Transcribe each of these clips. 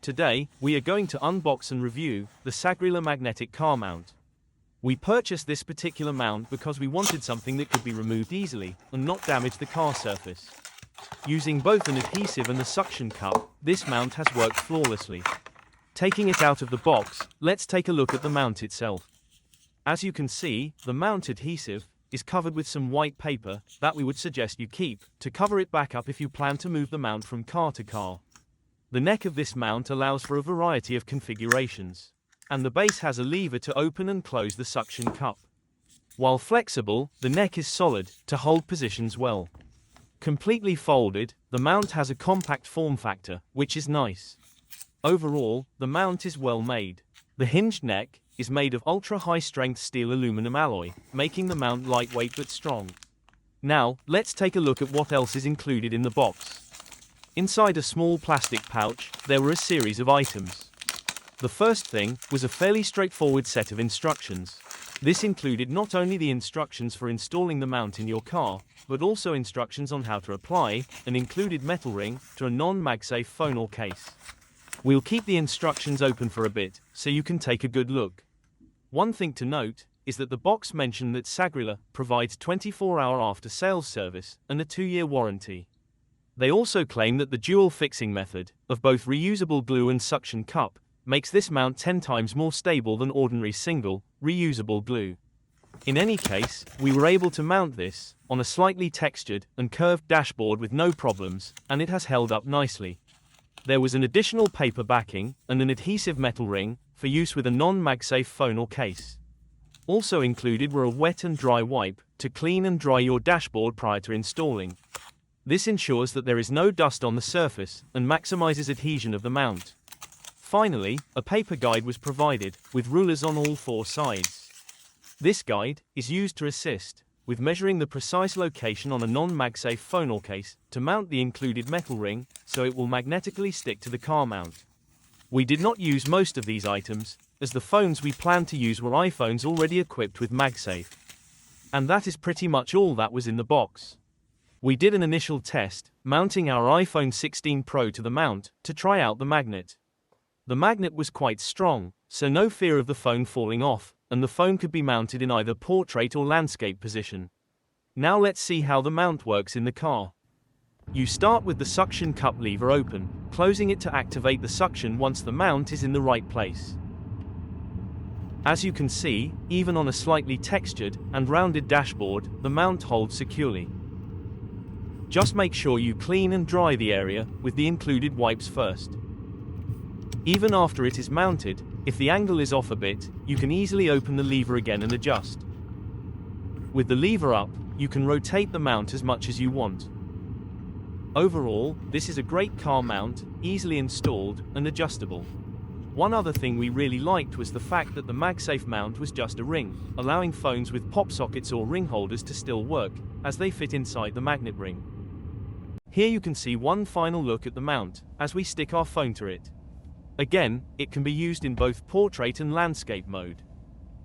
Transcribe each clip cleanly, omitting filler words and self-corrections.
Today, we are going to unbox and review the Sagruila Magnetic Car Mount. We purchased this particular mount because we wanted something that could be removed easily and not damage the car surface. Using both an adhesive and a suction cup, this mount has worked flawlessly. Taking it out of the box, let's take a look at the mount itself. As you can see, the mount adhesive is covered with some white paper that we would suggest you keep to cover it back up if you plan to move the mount from car to car. The neck of this mount allows for a variety of configurations, and the base has a lever to open and close the suction cup. While flexible, the neck is solid to hold positions well. Completely folded, the mount has a compact form factor, which is nice. Overall, the mount is well made. The hinged neck is made of ultra-high-strength steel aluminum alloy, making the mount lightweight but strong. Now, let's take a look at what else is included in the box. Inside a small plastic pouch, there were a series of items. The first thing was a fairly straightforward set of instructions. This included not only the instructions for installing the mount in your car, but also instructions on how to apply an included metal ring to a non-MagSafe phone case. We'll keep the instructions open for a bit, so you can take a good look. One thing to note is that the box mentioned that Sagruila provides 24-hour after-sales service and a 2-year warranty. They also claim that the dual fixing method of both reusable glue and suction cup makes this mount 10 times more stable than ordinary single, reusable glue. In any case, we were able to mount this on a slightly textured and curved dashboard with no problems, and it has held up nicely. There was an additional paper backing and an adhesive metal ring for use with a non-MagSafe phone case. Also included were a wet and dry wipe to clean and dry your dashboard prior to installing. This ensures that there is no dust on the surface and maximizes adhesion of the mount. Finally, a paper guide was provided with rulers on all 4 sides. This guide is used to assist with measuring the precise location on a non-MagSafe phone case to mount the included metal ring so it will magnetically stick to the car mount. We did not use most of these items, as the phones we planned to use were iPhones already equipped with MagSafe. And that is pretty much all that was in the box. We did an initial test, mounting our iPhone 16 Pro to the mount to try out the magnet. The magnet was quite strong, so no fear of the phone falling off, and the phone could be mounted in either portrait or landscape position. Now let's see how the mount works in the car. You start with the suction cup lever open, closing it to activate the suction once the mount is in the right place. As you can see, even on a slightly textured and rounded dashboard, the mount holds securely. Just make sure you clean and dry the area with the included wipes first. Even after it is mounted, if the angle is off a bit, you can easily open the lever again and adjust. With the lever up, you can rotate the mount as much as you want. Overall, this is a great car mount, easily installed and adjustable. One other thing we really liked was the fact that the MagSafe mount was just a ring, allowing phones with pop sockets or ring holders to still work, as they fit inside the magnet ring. Here you can see one final look at the mount, as we stick our phone to it. Again, it can be used in both portrait and landscape mode.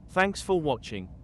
Thanks for watching.